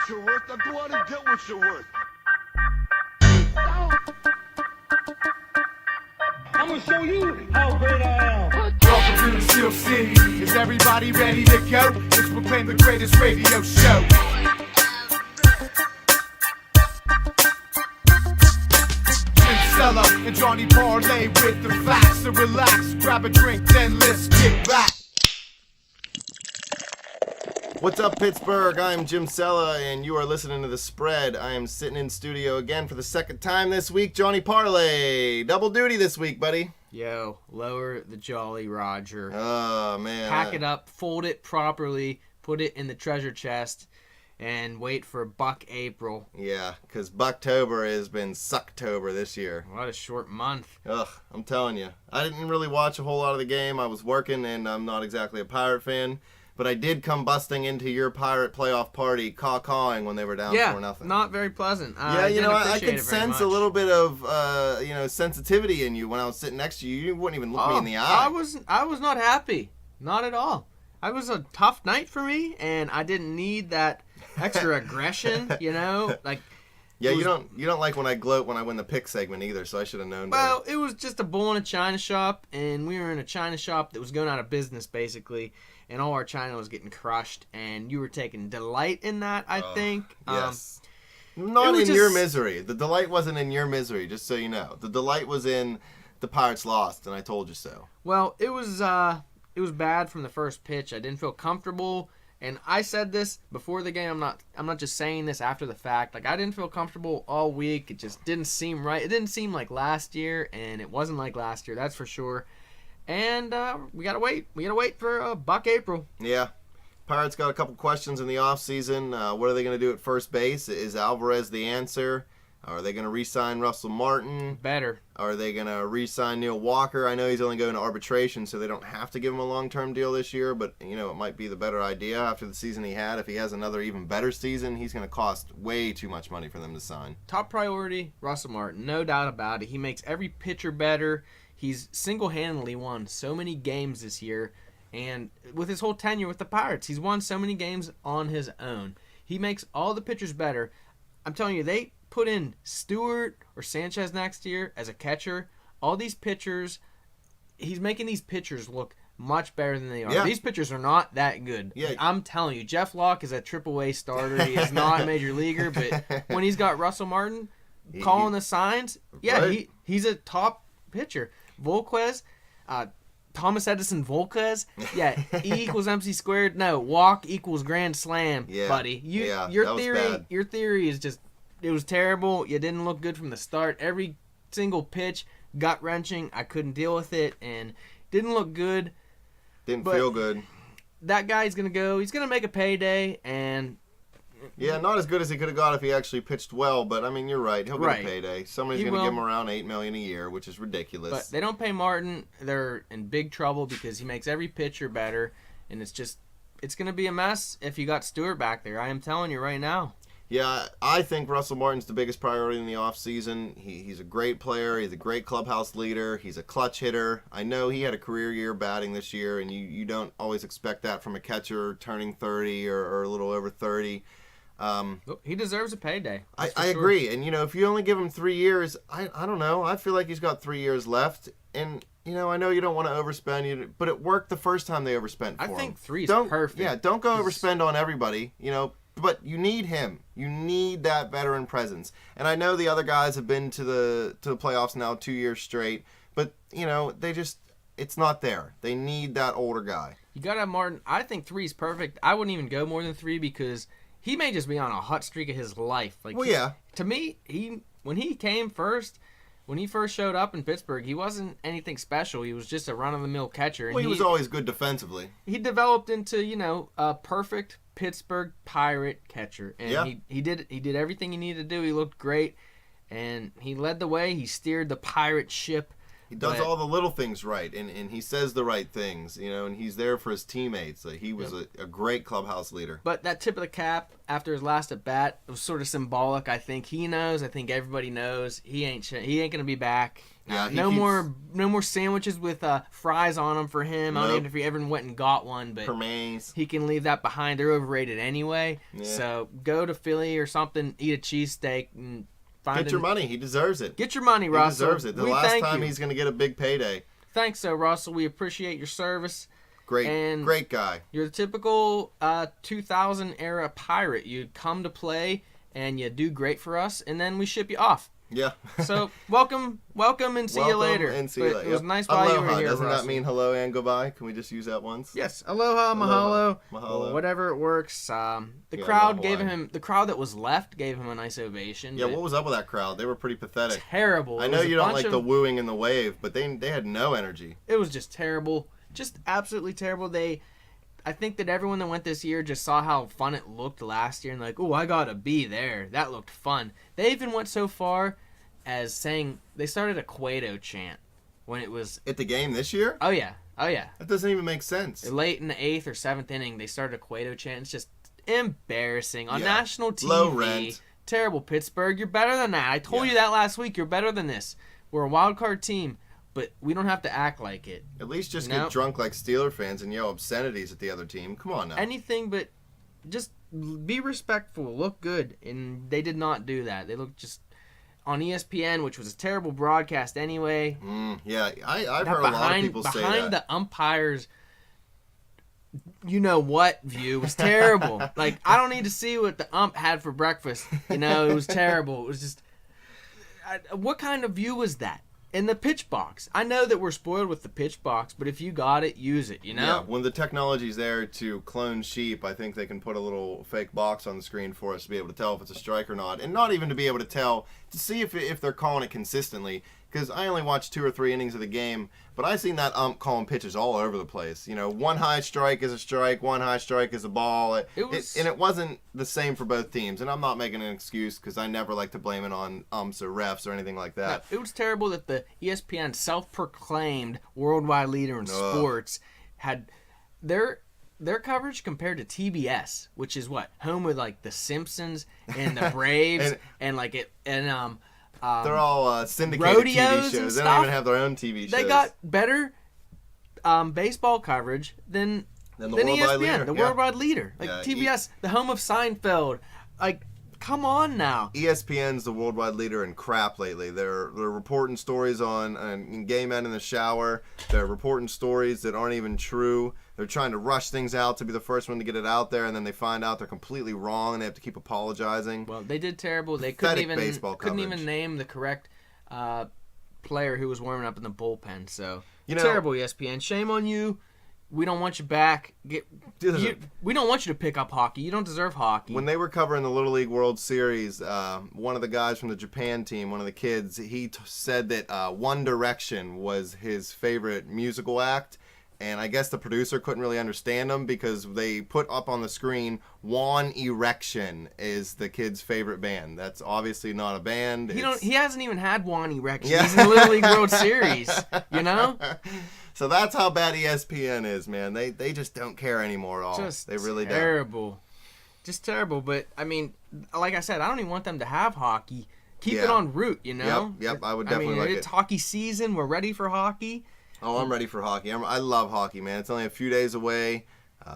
what you're worth. Now go out and get what you're worth. I'm gonna show you how great I am. Welcome to the Steel City. Is everybody ready to go? Let's proclaim the greatest radio show. Cella and Johnny Parlay with the facts. So relax, grab a drink, then let's kick back. What's up, Pittsburgh? I'm Jim Cella, and you are listening to The Spread. I am sitting in studio again for the second time this week. Johnny Parlay. Double duty this week, buddy. Yo, lower the Jolly Roger. Oh, man. Pack it up, fold it properly, put it in the treasure chest, and wait for Buck April. Yeah, because Bucktober has been Sucktober this year. What a short month. Ugh, I'm telling you. I didn't really watch a whole lot of the game. I was working, and I'm not exactly a Pirate fan. But I did come busting into your Pirate playoff party, caw-cawing when they were down 4-0. Not very pleasant. I could sense a little bit of, sensitivity in you when I was sitting next to you. You wouldn't even look me in the eye. I was not happy. Not at all. It was a tough night for me, and I didn't need that extra aggression, like. Yeah, you don't like when I gloat when I win the pick segment either, so I should have known better. Well, it was just a bull in a china shop, and we were in a china shop that was going out of business, basically, and all our china was getting crushed, and you were taking delight in that, I think. Yes. Not in your misery. The delight wasn't in your misery, just so you know. The delight was in the Pirates lost, and I told you so. Well, it was bad from the first pitch. I didn't feel comfortable. And I said this before the game. I'm not just saying this after the fact. Like, I didn't feel comfortable all week. It just didn't seem right. It didn't seem like last year, and it wasn't like last year. That's for sure. And we gotta wait. We gotta wait for Buck April. Yeah, Pirates got a couple questions in the offseason. What are they gonna do at first base? Is Alvarez the answer? Are they going to re-sign Russell Martin? Better. Are they going to re-sign Neil Walker? I know he's only going to arbitration, so they don't have to give him a long-term deal this year, but, it might be the better idea after the season he had. If he has another even better season, he's going to cost way too much money for them to sign. Top priority, Russell Martin. No doubt about it. He makes every pitcher better. He's single-handedly won so many games this year, and with his whole tenure with the Pirates, he's won so many games on his own. He makes all the pitchers better. I'm telling you, they put in Stewart or Sanchez next year as a catcher. All these pitchers, he's making these pitchers look much better than they are. Yeah. These pitchers are not that good. Yeah. I'm telling you, Jeff Locke is a AAA starter. He is not a major leaguer, but when he's got Russell Martin calling the signs, right. he's a top pitcher. Volquez, Thomas Edison Volquez, E equals MC squared. No, walk equals grand slam, buddy. Your theory is just, it was terrible. You didn't look good from the start. Every single pitch, gut-wrenching. I couldn't deal with it, and didn't look good. Didn't feel good. That guy's going to go. He's going to make a payday, and... Yeah, not as good as he could have got if he actually pitched well, but, you're right. He'll get a payday. Somebody's going to give him around $8 million a year, which is ridiculous. But they don't pay Martin. They're in big trouble because he makes every pitcher better, and it's going to be a mess if you got Stewart back there. I am telling you right now. Yeah, I think Russell Martin's the biggest priority in the offseason. He's a great player. He's a great clubhouse leader. He's a clutch hitter. I know he had a career year batting this year, and you don't always expect that from a catcher turning 30 or a little over 30. He deserves a payday. I agree. And, if you only give him 3 years, I don't know. I feel like he's got 3 years left. And, I know you don't want to overspend, but it worked the first time they overspent for him. I think 3 is perfect. Yeah, don't go overspend on everybody, But you need him. You need that veteran presence. And I know the other guys have been to the playoffs now 2 years straight, but it's not there. They need that older guy. You gotta have Martin. I think 3 is perfect. I wouldn't even go more than 3 because he may just be on a hot streak of his life. To me, when he first showed up in Pittsburgh, he wasn't anything special. He was just a run-of-the-mill catcher. And he was always good defensively. He developed into, a perfect Pittsburgh Pirate catcher. And he did everything he needed to do. He looked great. And he led the way. He steered the Pirate ship He does all the little things right, and he says the right things, and he's there for his teammates. He was a great clubhouse leader. But that tip of the cap after his last at bat was sort of symbolic. I think he knows. I think everybody knows he ain't gonna be back. Yeah, no more sandwiches with fries on them for him. Nope. I don't even know if he ever went and got one, but Permains. he can leave that behind. They're overrated anyway. Yeah. So go to Philly or something, eat a cheesesteak, and Get your money. He deserves it. Get your money, Russell. He deserves it. The last time he's going to get a big payday. Thanks, Russell. We appreciate your service. Great guy. You're the typical 2000 era pirate. You come to play and you do great for us, and then we ship you off. Yeah. So welcome, and see you later. And see you later. It was nice while you were here. Doesn't Russell. that mean hello and goodbye? Can we just use that once? Yes. Aloha, mahalo, Mahalo. Whatever it works. The crowd the crowd that was left gave him a nice ovation. Yeah. What was up with that crowd? They were pretty pathetic. Terrible. I know you don't like the wooing and the wave, but they had no energy. It was just terrible. Just absolutely terrible. I think that everyone that went this year just saw how fun it looked last year and like, oh, I gotta be there. That looked fun. They even went so far as saying they started a Cueto chant when it was at the game this year. Oh yeah. That doesn't even make sense. Late in the 8th or 7th inning, they started a Cueto chant. It's just embarrassing on national TV. Low rent. Terrible, Pittsburgh. You're better than that. I told you that last week. You're better than this. We're a wild card team, but we don't have to act like it. At least just get drunk like Steeler fans and yell obscenities at the other team. Come on now. Anything but just be respectful. Look good. And they did not do that. They looked just on ESPN, which was a terrible broadcast anyway. Yeah, I've heard a lot of people say that. Behind the umpires, view was terrible. Like, I don't need to see what the ump had for breakfast. It was terrible. It was just... what kind of view was that? In the pitch box. I know that we're spoiled with the pitch box, but if you got it, use it, Yeah, when the technology's there to clone sheep, I think they can put a little fake box on the screen for us to be able to tell if it's a strike or not. And not even to be able to tell, to see if they're calling it consistently. Because I only watched 2 or 3 innings of the game, but I've seen that ump calling pitches all over the place. One high strike is a strike, one high strike is a ball. And it wasn't the same for both teams. And I'm not making an excuse because I never like to blame it on umps or refs or anything like that. No, it was terrible that the ESPN self-proclaimed worldwide leader in sports had their coverage compared to TBS, which is home with like the Simpsons and the Braves they're all syndicated TV shows. They don't even have their own TV shows. They got better baseball coverage than ESPN, leader. the worldwide leader. Like TBS, the home of Seinfeld. Like, come on now. ESPN's the worldwide leader in crap lately. They're reporting stories on gay men in the shower. They're reporting stories that aren't even true. They're trying to rush things out to be the first one to get it out there, and then they find out they're completely wrong, and they have to keep apologizing. Well, they did terrible. They couldn't even name the correct player who was warming up in the bullpen. So terrible, ESPN. Shame on you. We don't want you back. We don't want you to pick up hockey. You don't deserve hockey. When they were covering the Little League World Series, one of the guys from the Japan team, one of the kids, he said that One Direction was his favorite musical act. And I guess the producer couldn't really understand him because they put up on the screen One Erection is the kid's favorite band. That's obviously not a band. He hasn't even had One Erection. Yeah. He's in the Little League World Series, So that's how bad ESPN is, man. They just don't care anymore at all. They really don't. Just terrible. But, I mean, like I said, I don't even want them to have hockey. Keep it on route, Yep, I would definitely like it. It's hockey season. We're ready for hockey. Oh, I'm ready for hockey. I love hockey, man. It's only a few days away.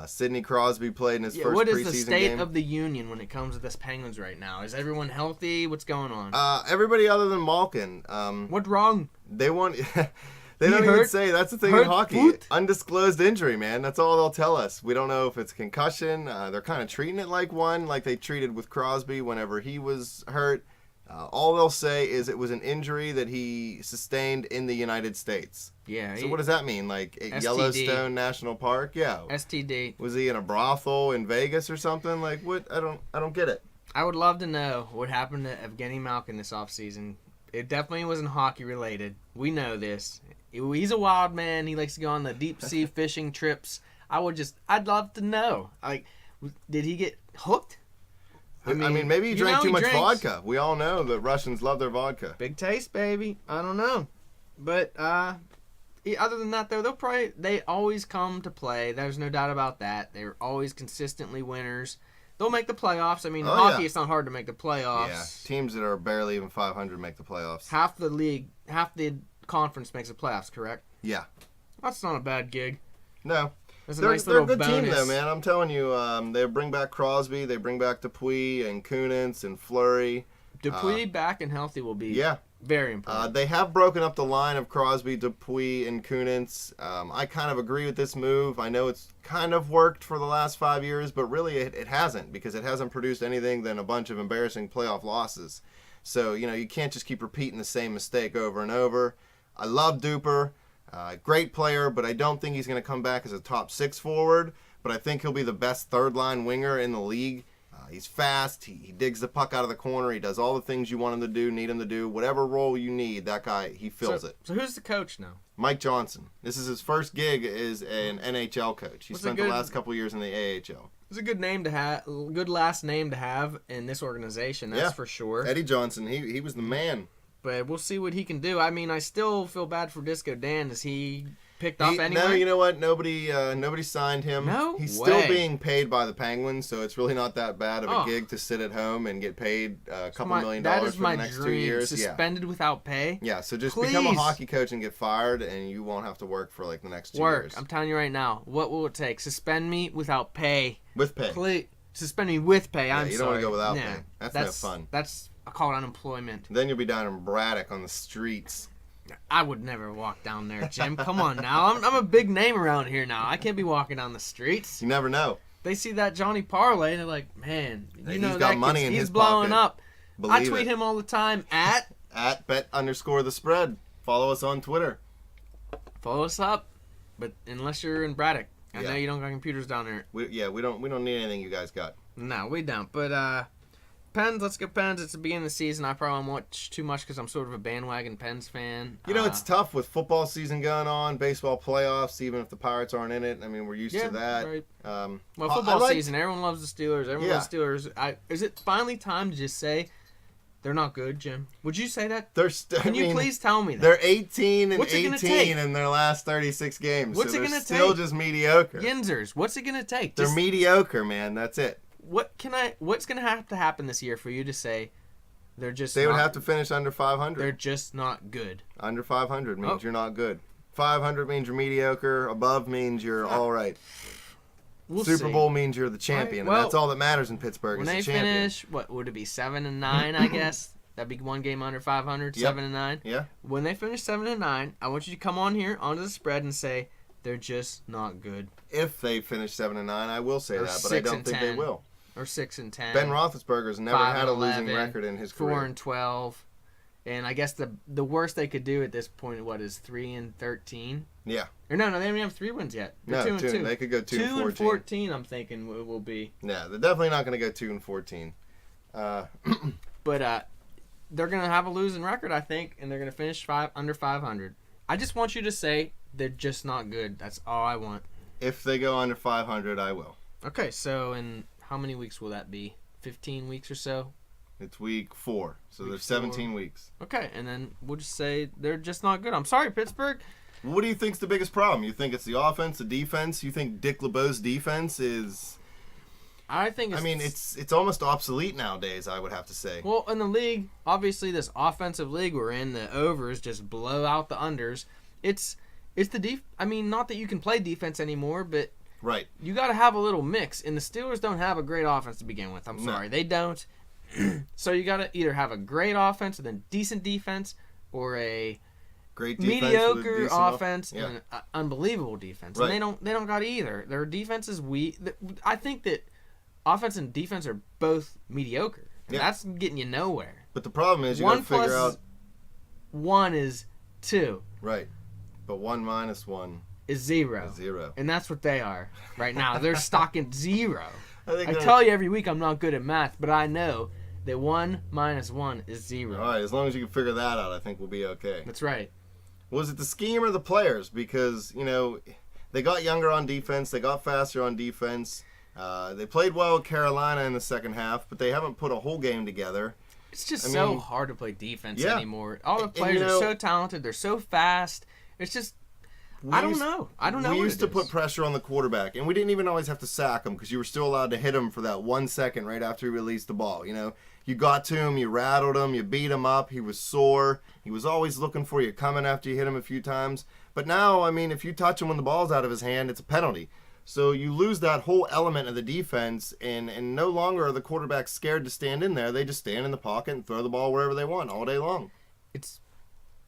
Sidney Crosby played in his first preseason game. What is the state of the union when it comes to this Penguins right now? Is everyone healthy? What's going on? Everybody other than Malkin. What's wrong? They want... They don't even say. That's the thing in hockey. Foot? Undisclosed injury, man. That's all they'll tell us. We don't know if it's concussion. They're kind of treating it like one, like they treated with Crosby whenever he was hurt. All they'll say is it was an injury that he sustained in the United States. Yeah. So what does that mean? Like at Yellowstone National Park? Yeah. STD. Was he in a brothel in Vegas or something? Like what? I don't get it. I would love to know what happened to Evgeny Malkin this offseason. It definitely wasn't hockey related. We know this. He's a wild man. He likes to go on the deep sea fishing trips. I'd love to know. Like, did he get hooked? I mean, maybe he drank too much vodka. We all know that Russians love their vodka. Big taste, baby. I don't know. But other than that, though, they always come to play. There's no doubt about that. They're always consistently winners. They'll make the playoffs. I mean, hockey, it's not hard to make the playoffs. Yeah, teams that are barely even 500 make the playoffs. Half the conference makes the playoffs, correct? Yeah. That's not a bad gig. No. That's a They're nice a little good bonus. team, though, man. I'm telling you, they bring back Crosby, they bring back Dupuis and Kunitz and Fleury. Dupuis back and healthy will be very important. They have broken up the line of Crosby, Dupuis, and Kunitz. I kind of agree with this move. I know it's kind of worked for the last 5 years, but really it hasn't, because it hasn't produced anything than a bunch of embarrassing playoff losses. So, you can't just keep repeating the same mistake over and over. I love Duper. Great player, but I don't think he's going to come back as a top 6 forward. But I think he'll be the best third-line winger in the league. He's fast. He digs the puck out of the corner. He does all the things you want him to do, need him to do. Whatever role you need, that guy, he fills it. So who's the coach now? Mike Johnson. This is his first gig as an NHL coach. He spent the last couple years in the AHL. It's a good name to have, good last name to have in this organization. That's for sure. Eddie Johnson. He was the man. But we'll see what he can do. I mean, I still feel bad for Disco Dan. Is he picked up anyway? No, you know what? Nobody signed him. He's still being paid by the Penguins, so it's really not that bad of a gig to sit at home and get paid a couple $1 million for the next 2 years. Suspended without pay. Yeah, so just become a hockey coach and get fired, and you won't have to work for like the next 2 years. I'm telling you right now. What will it take? Suspend me without pay. With pay. Please. Suspend me with pay. Yeah, I'm sorry. You don't want to go without pay. That's no fun. I call it unemployment. Then you'll be down in Braddock on the streets. I would never walk down there, Jim. Come on now. I'm a big name around here now. I can't be walking down the streets. You never know. They see that Johnny Parlay and they're like, man, he's got money in his he's blowing pocket. up. I tweet him all the time at bet_the_spread. Follow us on Twitter. Follow us up. But unless you're in Braddock. I know you don't got computers down there. We don't need anything you guys got. No, we don't. But Pens, let's get Pens. It's the beginning of the season. I probably won't watch too much because I'm sort of a bandwagon Pens fan. It's tough with football season going on, baseball playoffs, even if the Pirates aren't in it. I mean, we're used to that. Right. Football season, everyone loves the Steelers. Everyone loves the Steelers. Is it finally time to just say they're not good, Jim? Would you say that? Can you please tell me that? They're 18-18 in their last 36 games. What's it going to take? Still just mediocre. Yinzers, what's it going to take? They're mediocre, man. That's it. What's going to have to happen this year for you to say they're just They would have to finish under 500. They're just not good. Under 500 means you're not good. 500 means you're mediocre. Above means you're all right. Super Bowl means you're the champion, and that's all that matters in Pittsburgh. When they finish, what would it be, 7-9? I guess that'd be one game under 500, 7-9. Yeah. When they finish 7-9, I want you to come on here onto the spread and say they're just not good. If they finish 7-9, I will say that, but I don't think they will. Or 6-10. Ben Roethlisberger's never had a losing record in his career. 4-12, and I guess the worst they could do at this point, what is 3-13? Yeah. Or no, they don't even have 3 wins yet. They're 2-2. They could go 2-14. 2-14, I'm thinking will be. Yeah, they're definitely not going to go 2-14. But they're going to have a losing record, I think, and they're going to finish under 500. I just want you to say they're just not good. That's all I want. If they go under 500, I will. Okay, so in how many weeks will that be? 15 weeks or so? It's week 4, so there's 17 weeks. Okay, and then we'll just say they're just not good. I'm sorry, Pittsburgh. What do you think's the biggest problem? You think it's the offense, the defense? You think Dick LeBeau's defense is... it's almost obsolete nowadays, I would have to say. Well, in the league, obviously this offensive league we're in, the overs just blow out the unders. It's the not that you can play defense anymore, but right. You got to have a little mix, and the Steelers don't have a great offense to begin with. I'm sorry, they don't. So you got to either have a great offense and then decent defense, or a great defense mediocre offense and an unbelievable defense. Right. And they don't got either. Their defense is weak. I think that offense and defense are both mediocre. And that's getting you nowhere. But the problem is you got to figure out 1 is 2. Right. But 1 minus 1 is 0. 0. And that's what they are right now. They're stuck at 0. I tell you every week I'm not good at math, but I know that 1 minus 1 is 0. All right, as long as you can figure that out, I think we'll be okay. That's right. Was it the scheme or the players? Because, they got younger on defense. They got faster on defense. They played well with Carolina in the second half, but they haven't put a whole game together. It's just I so mean, hard to play defense yeah. anymore. All the And, players you know, are so talented. They're so fast. It's just, I don't know. We what used it to put is. pressure on the quarterback, and we didn't even always have to sack him because you were still allowed to hit him for that 1 second right after he released the ball. You know, you got to him, you rattled him, you beat him up. He was sore. He was always looking for you coming after you hit him a few times. But now, I mean, if you touch him when the ball's out of his hand, it's a penalty. So you lose that whole element of the defense, and no longer are the quarterbacks scared to stand in there. They just stand in the pocket and throw the ball wherever they want all day long.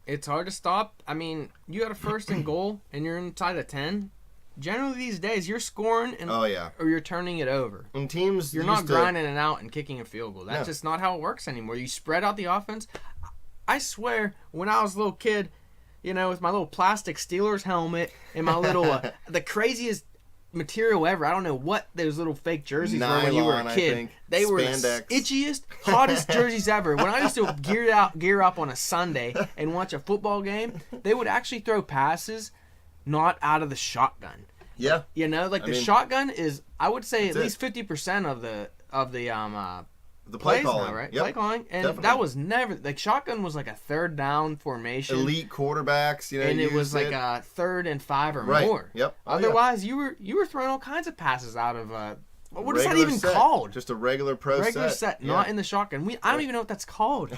It's hard to stop. I mean, you got a first and goal, and you're inside of 10. Generally, these days, you're scoring, Oh, yeah. or you're turning it over. And teams You're used not to- grinding it out and kicking a field goal. That's No. just not how it works anymore. You spread out the offense. I swear, when I was a little kid, you know, with my little plastic Steelers helmet and my little, the craziest material ever. I don't know what those little fake jerseys were when you were Nylon, a I kid. think. They were the Spandex. itchiest, hottest jerseys ever. When I used to gear up on a Sunday and watch a football game, they would actually throw passes not out of the shotgun. Yeah. You know, like I the mean, shotgun is, I would say, at that's least 50% of the The play plays calling. now, right? Yep. Play calling, and Definitely. that was never like shotgun was like a third down formation, Elite quarterbacks, you know, and it was used like a 3rd and 5 or Right. more. Yep. Oh, yeah. Otherwise, you were throwing all kinds of passes out of what is that Regular even set. called? Just a regular pro Regular set. set, Yeah. not in the shotgun. I don't even know what that's called.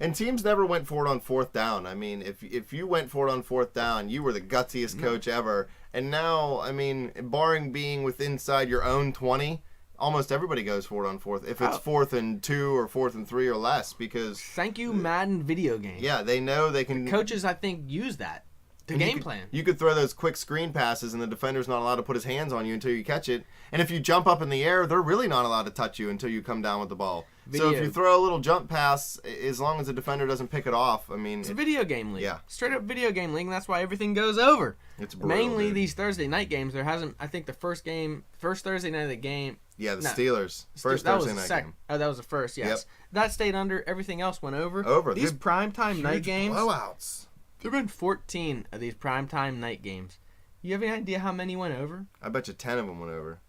And teams never went for it on 4th down. I mean, if you went for it on 4th down, you were the gutsiest coach ever. And now, I mean, barring being within inside your own 20, almost everybody goes for it on 4th. If it's 4th and 2 or 4th and 3 or less, because Thank you, Madden video game. yeah, they know they can. Coaches, I think, use that to and you game could- plan. You could throw those quick screen passes, and the defender's not allowed to put his hands on you until you catch it. And if you jump up in the air, they're really not allowed to touch you until you come down with the ball. So if Video. you throw a little jump pass, as long as the defender doesn't pick it off, I mean, It's a video game league. Yeah. Straight up video game league, and that's why everything goes over. it's brutal, Mainly dude. these Thursday night games. There hasn't, I think the first Thursday night of the game. Yeah, the No. Steelers. First that was Thursday the night second. game. Oh, that was the first, yes. Yep. That stayed under. Everything else went over. Over. These Dude, primetime night Huge games. blowouts. There have been 14 of these primetime night games. You have any idea how many went over? I bet you 10 of them went over.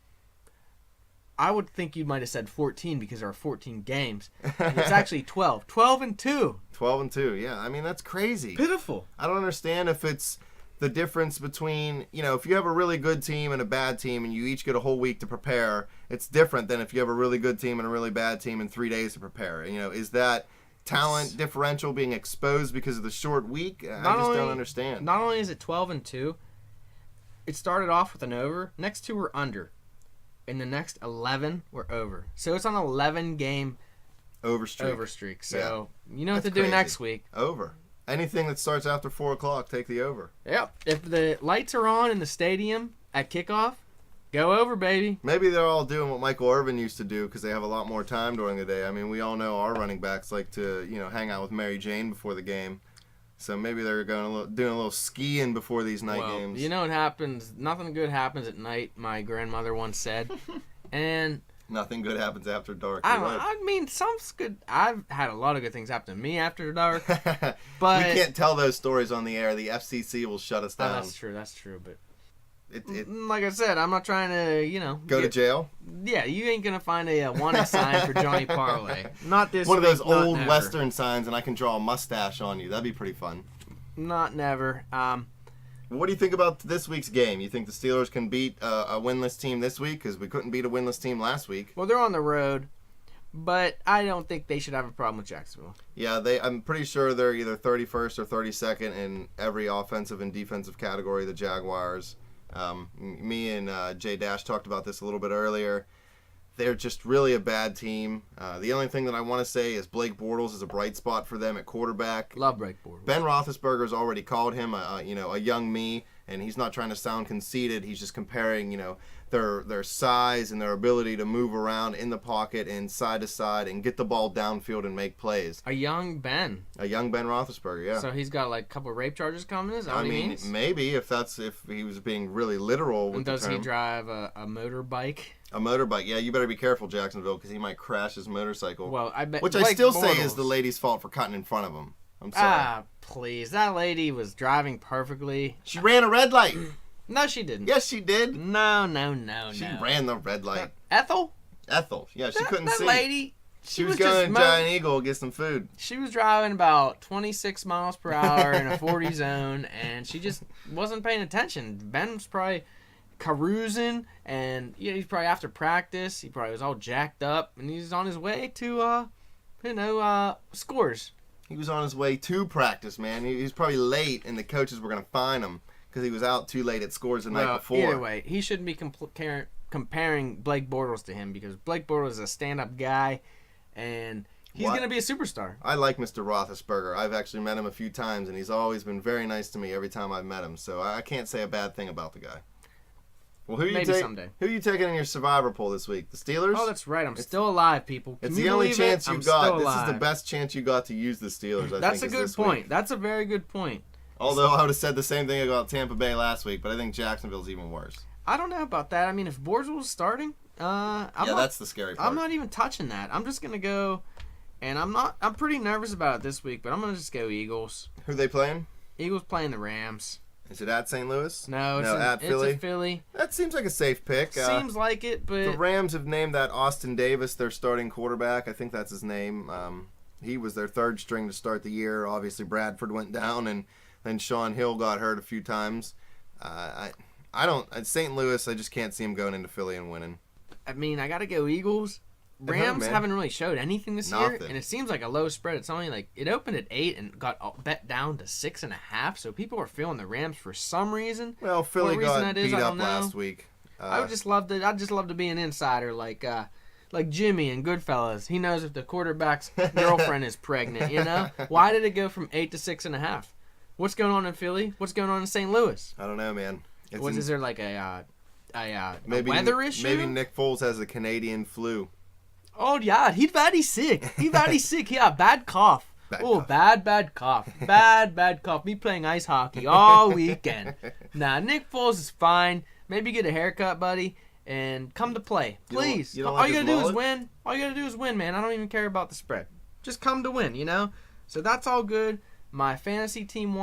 I would think you might have said 14 because there are 14 games. It's actually 12. 12 and 2. 12 and 2. Yeah, I mean, that's crazy. Pitiful. I don't understand if it's the difference between, you know, if you have a really good team and a bad team and you each get a whole week to prepare, it's different than if you have a really good team and a really bad team and 3 days to prepare. You know, is that talent differential being exposed because of the short week? I just don't understand. Not only is it 12 and 2, it started off with an over. Next 2 were under. And the next 11 were over. So it's on an 11-game Overstreak. over streak. So you know what That's to do crazy. next week. Over. Anything that starts after 4 o'clock, take the over. Yep. If the lights are on in the stadium at kickoff, go over, baby. Maybe they're all doing what Michael Irvin used to do because they have a lot more time during the day. I mean, we all know our running backs like to, you know, hang out with Mary Jane before the game. So maybe they're doing a little skiing before these night Well, games. you know what happens? Nothing good happens at night, my grandmother once said. And Nothing good happens after dark. I You're don't know. right. I mean, some's good. I've had a lot of good things happen to me after dark. we But can't tell those stories on the air. The FCC will shut us Oh, down. that's true. That's true. But It like I said, I'm not trying to, you know. go to jail. Yeah, you ain't gonna find a wanted sign for Johnny Parlay. Not this. One of those week, not old never. Western signs, and I can draw a mustache on you. That'd be pretty fun. Not never. What do you think about this week's game? You think the Steelers can beat a winless team this week? Because we couldn't beat a winless team last week. Well, they're on the road, but I don't think they should have a problem with Jacksonville. Yeah, I'm pretty sure they're either 31st or 32nd in every offensive and defensive category, the Jaguars. Me and Jay Dash talked about this a little bit earlier. They're just really a bad team. The only thing that I want to say is Blake Bortles is a bright spot for them at quarterback. Love breakboard. Ben Roethlisberger's already called him a young me, and he's not trying to sound conceited. He's just comparing, their size and their ability to move around in the pocket and side to side and get the ball downfield and make plays. A young Ben. A young Ben Roethlisberger, yeah. So he's got like a couple of rape charges coming. Is that I what he mean, means? maybe if he was being really literal with And the does he term. drive a motorbike? A motorbike, yeah. You better be careful, Jacksonville, because he might crash his motorcycle. Well, I bet. Which I Blake still say Bortles- is the lady's fault for cutting in front of him. I'm sorry. Ah, please. That lady was driving perfectly. She ran a red light. No, she didn't. Yes, she did. No. She ran the red light. Ethel? Ethel. Yeah, she couldn't that see. lady, She was going to Giant Eagle get some food. She was driving about 26 miles per hour in a 40 zone, and she just wasn't paying attention. Ben was probably carousing, and he's probably after practice. He probably was all jacked up, and he's on his way to, scores. He was on his way to practice, man. He was probably late, and the coaches were going to fine him because he was out too late at scores the night before. Either way, he shouldn't be comparing Blake Bortles to him because Blake Bortles is a stand-up guy, and he's going to be a superstar. I like Mr. Roethlisberger. I've actually met him a few times, and he's always been very nice to me every time I've met him. So I can't say a bad thing about the guy. Well, Maybe someday. Who are you taking in your survivor poll this week? The Steelers? Oh, that's right. I'm still alive, people. It's the only chance you got. This is the best chance you got to use the Steelers, I think. That's a good point. That's a very good point. Although I would have said the same thing about Tampa Bay last week, but I think Jacksonville's even worse. I don't know about that. I mean, if Bortles was starting, that's the scary part. I'm not even touching that. I'm just gonna go, and I'm pretty nervous about it this week, but I'm gonna just go Eagles. Who they playing? Eagles playing the Rams. Is it at St. Louis? No, it's at Philly. It's Philly. That seems like a safe pick. Seems like it, but the Rams have named that Austin Davis their starting quarterback. I think that's his name. He was their third string to start the year. Obviously, Bradford went down, and then Sean Hill got hurt a few times. I don't. At St. Louis, I just can't see him going into Philly and winning. I mean, I gotta go Eagles. Rams haven't really showed anything this year, and it seems like a low spread. It's only like it opened at 8 and got bet down to 6.5. So people are feeling the Rams for some reason. Well, Philly got beat up last week. I would just love to. I'd just love to be an insider like Jimmy in Goodfellas. He knows if the quarterback's girlfriend is pregnant. You know, why did it go from 8 to 6.5? What's going on in Philly? What's going on in St. Louis? I don't know, man. Is there like a maybe weather issue? Maybe Nick Foles has the Canadian flu. Oh, yeah, he's very sick. He had bad cough. Bad cough. Bad cough. Me playing ice hockey all weekend. Nah, Nick Foles is fine. Maybe get a haircut, buddy, and come to play. Please. All you gotta do is win. All you gotta do is win, man. I don't even care about the spread. Just come to win, you know? So that's all good. My fantasy team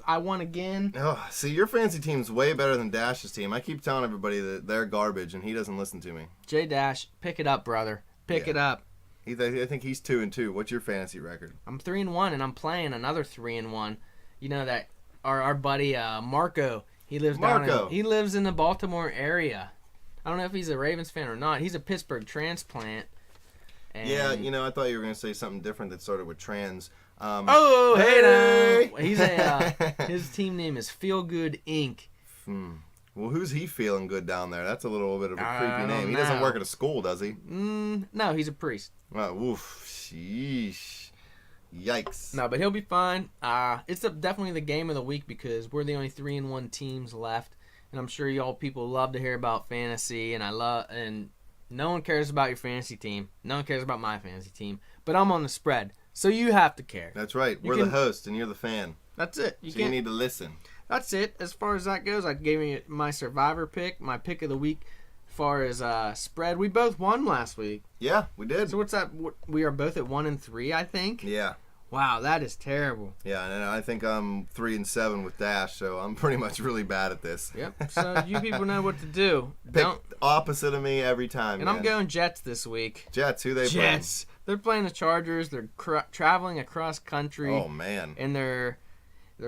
I won again. Oh, see, your fantasy team's way better than Dash's team. I keep telling everybody that they're garbage, and he doesn't listen to me. J Dash, pick it up, brother. Pick it up. I think he's 2-2. What's your fantasy record? I'm 3-1, and I'm playing another 3-1. You know that our buddy Marco. He lives in the Baltimore area. I don't know if he's a Ravens fan or not. He's a Pittsburgh transplant. And yeah, I thought you were gonna say something different that started with trans. Hey! He's his team name is Feel Good Inc. Well, who's he feeling good down there? That's a little bit of a creepy name. He doesn't work at a school, does he? No, he's a priest. Oof. Sheesh. Yikes. No, but he'll be fine. It's definitely the game of the week because we're the only 3-1 teams left, and I'm sure y'all people love to hear about fantasy, and no one cares about your fantasy team. No one cares about my fantasy team, but I'm on the spread, so you have to care. That's right. We're the host, and you're the fan. That's it. You need to listen. That's it. As far as that goes, I gave you my survivor pick, my pick of the week. As far as spread, we both won last week. Yeah, we did. So what's that? We are both at 1-3, I think. Yeah. Wow, that is terrible. Yeah, and I think I'm 3-7 with Dash, so I'm pretty much really bad at this. Yep. So you people know what to do. Pick opposite of me every time. And I'm going Jets this week. Jets, who they playing? Jets. They're playing the Chargers. They're traveling across country. Oh man. And they're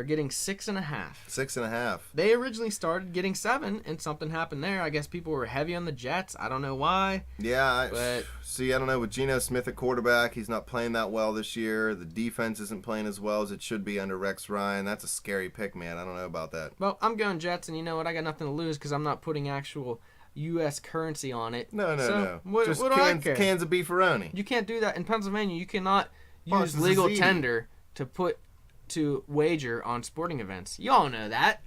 getting 6.5. 6.5. They originally started getting 7, and something happened there. I guess people were heavy on the Jets. I don't know why. Yeah, I don't know. With Geno Smith at quarterback, he's not playing that well this year. The defense isn't playing as well as it should be under Rex Ryan. That's a scary pick, man. I don't know about that. Well, I'm going Jets, and you know what? I got nothing to lose because I'm not putting actual U.S. currency on it. No. What do I care? Cans of beefaroni. You can't do that in Pennsylvania. You cannot use legal tender to wager on sporting events. You all know that.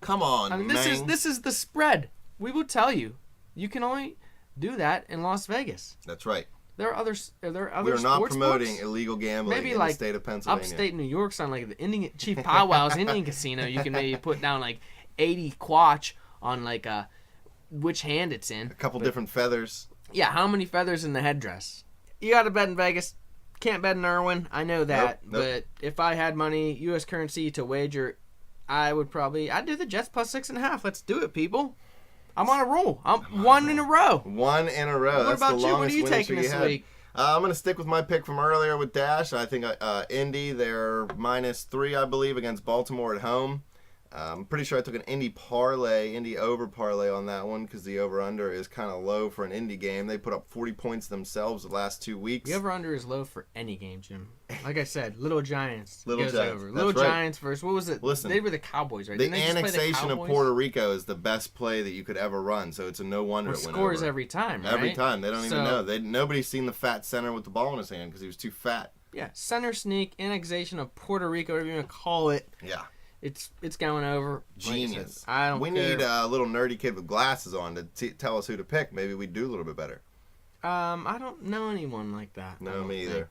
Come on, this is the spread. We will tell you. You can only do that in Las Vegas. That's right. There are other We are not promoting illegal gambling in the state of Pennsylvania. Upstate New York, sound like the Chief Powwow's Indian Casino. You can maybe put down like 80 quatch on like which hand it's in. A couple different feathers. Yeah, how many feathers in the headdress? You got to bet in Vegas. Can't bet in Irwin. I know that. Nope. But if I had money, U.S. currency to wager, I'd do the Jets plus 6.5. Let's do it, people. I'm on a roll. I'm 1 in a row. 1 in a row. What That's about the you? What are longest you winning taking streak this you had. week? I'm going to stick with my pick from earlier with Dash. I think Indy, they're -3, I believe, against Baltimore at home. I'm pretty sure I took an Indy over parlay on that one because the over-under is kind of low for an Indy game. They put up 40 points themselves the last 2 weeks. The over-under is low for any game, Jim. Like I said, Little Giants goes Giants. over. Little That's right. Giants versus, what was it? Listen, they were the Cowboys, right? The Didn't they just play the annexation of Cowboys? Puerto Rico is the best play that you could ever run, so it's a no wonder it went scores over. every time, right? Every time. They don't even know. Nobody's seen the fat center with the ball in his hand because he was too fat. Yeah, center sneak, annexation of Puerto Rico, whatever you want to call it. Yeah. It's going over. Genius. Like I said, I don't We care. need a little nerdy kid with glasses on to tell us who to pick. Maybe we'd do a little bit better. I don't know anyone like that. No, me either.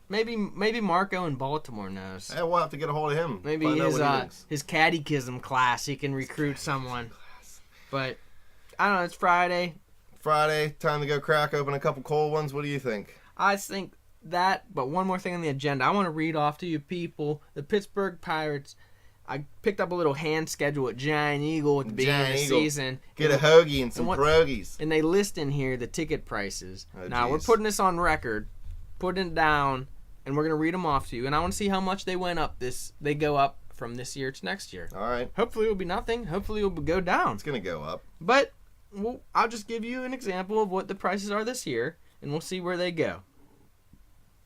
Maybe Marco in Baltimore knows. Hey, we'll have to get a hold of him. Maybe Find out what he thinks. his catechism class, he can recruit someone. But I don't know. It's Friday. Friday, time to go crack open a couple cold ones. What do you think? I think that, but one more thing on the agenda. I want to read off to you people. The Pittsburgh Pirates. I picked up a little hand schedule at Giant Eagle at the beginning of the season. Get a hoagie and some pierogies. And they list in here the ticket prices. Oh, now, we're geez. putting this on record, putting it down, and we're going to read them off to you. And I want to see how much they go up from this year to next year. All right. Hopefully it will be nothing. Hopefully it will go down. It's going to go up. But I'll just give you an example of what the prices are this year, and we'll see where they go.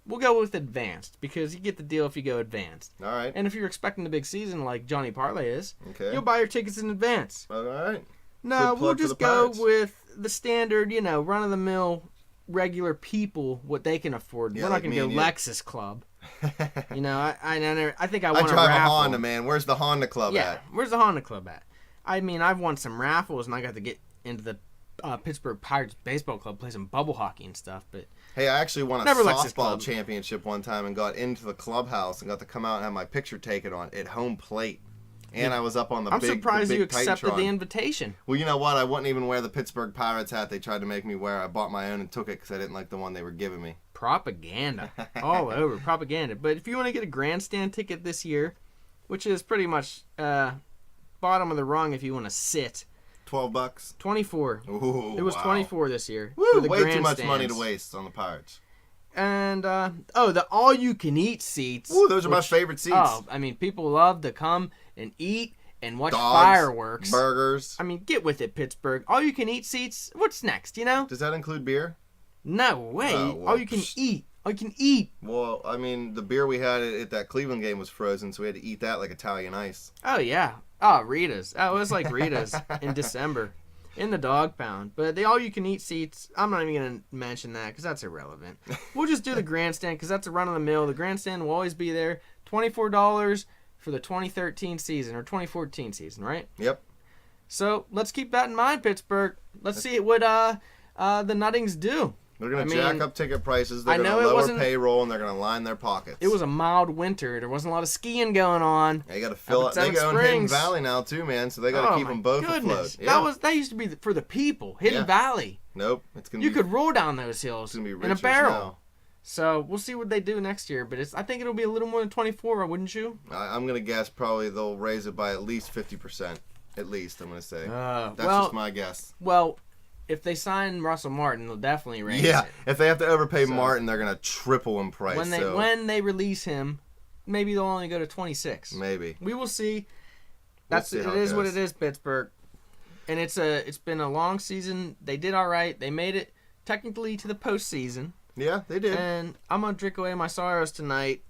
We'll go with advanced because you get the deal if you go advanced. All right. And if you're expecting the big season like Johnny Parlay is, Okay. you'll buy your tickets in advance. All right. No, Good plug we'll for just the go Pirates. with the standard, run-of-the-mill regular people, what they can afford. Yeah, We're not like going to me go and you. Lexus Club. I think I I won a drive a raffle. Honda, man. Where's the Honda Club Yeah, at? where's the Honda Club at? I mean, I've won some raffles, and I got to get into the Pittsburgh Pirates Baseball Club, play some bubble hockey and stuff, but... Hey, I actually won a Never Lexus softball Club. championship one time and got into the clubhouse and got to come out and have my picture taken on at home plate. And I was up on the I'm big surprised the big you accepted Titantron. the invitation. Well, you know what? I wouldn't even wear the Pittsburgh Pirates hat they tried to make me wear. I bought my own and took it because I didn't like the one they were giving me. Propaganda. All over. Propaganda. But if you want to get a grandstand ticket this year, which is pretty much bottom of the rung if you want to sit, $12. 24. Ooh, It was wow. 24 this year. Woo, for the way too much grandstands. money to waste on the Pirates. And, the all-you-can-eat seats. Ooh, those are my which- favorite seats. Oh, I mean, people love to come and eat and watch Dogs, fireworks. burgers. I mean, get with it, Pittsburgh. All-you-can-eat seats. What's next, Does that include beer? No way. Oh, well, All you can eat. All you can eat. Well, I mean, the beer we had at that Cleveland game was frozen, so we had to eat that like Italian ice. Oh, yeah. Oh, Rita's. Oh, it was like Rita's in December. In the dog pound. But the all-you-can-eat seats, I'm not even going to mention that because that's irrelevant. We'll just do the grandstand because that's a run-of-the-mill. The grandstand will always be there. $24 for the 2013 season or 2014 season, right? Yep. So let's keep that in mind, Pittsburgh. Let's see what the Nuttings do. They're going I to mean, jack up ticket prices. They're I going know to it lower wasn't- payroll, and they're going to line their pockets. It was a mild winter. There wasn't a lot of skiing going on. They got to fill Up up. at They Seven go in Hidden Springs. Valley now, too, man, so they got to keep them both afloat. Yeah. That used to be for the people. Hidden Yeah. Valley. Nope. It's going to You be, could roll down those hills it's gonna be in a riches barrel. now. So we'll see what they do next year. But I think it'll be a little more than 24, wouldn't you? I'm going to guess probably they'll raise it by at least 50%. At least, I'm going to say. That's well, just my guess. Well, if they sign Russell Martin, they'll definitely raise Yeah, it. if they have to overpay So- Martin, they're going to triple in price. When they release him, maybe they'll only go to 26. Maybe. We will see. We'll see It how is what goes. it is, Pittsburgh. And it's been a long season. They did all right. They made it technically to the postseason. Yeah, they did. And I'm gonna drink away my sorrows tonight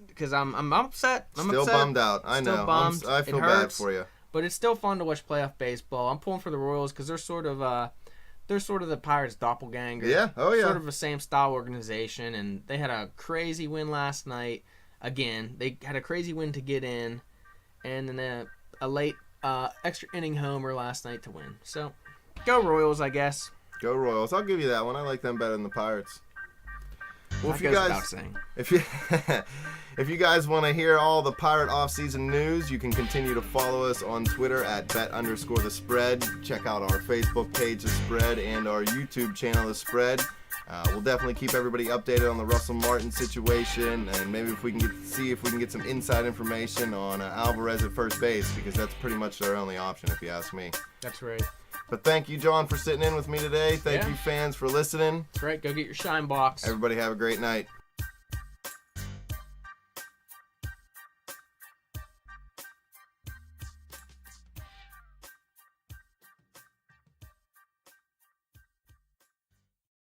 because I'm upset. I'm Still upset. bummed out. I Still know. bummed. I It feel bad hurts. for you. But it's still fun to watch playoff baseball. I'm pulling for the Royals because they're sort of the Pirates' doppelganger. Yeah. Oh, yeah. Sort of the same style organization, and they had a crazy win last night. Again, they had a crazy win to get in, and then a late extra inning homer last night to win. So, go Royals, I guess. Go Royals. I'll give you that one. I like them better than the Pirates. Well, That goes without saying. if you if you guys want to hear all the Pirate off-season news, you can continue to follow us on Twitter at @bet_the_spread. Check out our Facebook page, The Spread, and our YouTube channel, The Spread. We'll definitely keep everybody updated on the Russell Martin situation, and maybe if we can see if we can get some inside information on Alvarez at first base, because that's pretty much their only option, if you ask me. That's right. But thank you, John, for sitting in with me today. Thank Yeah. you, fans, for listening. That's right. Go get your shine box. Everybody have a great night.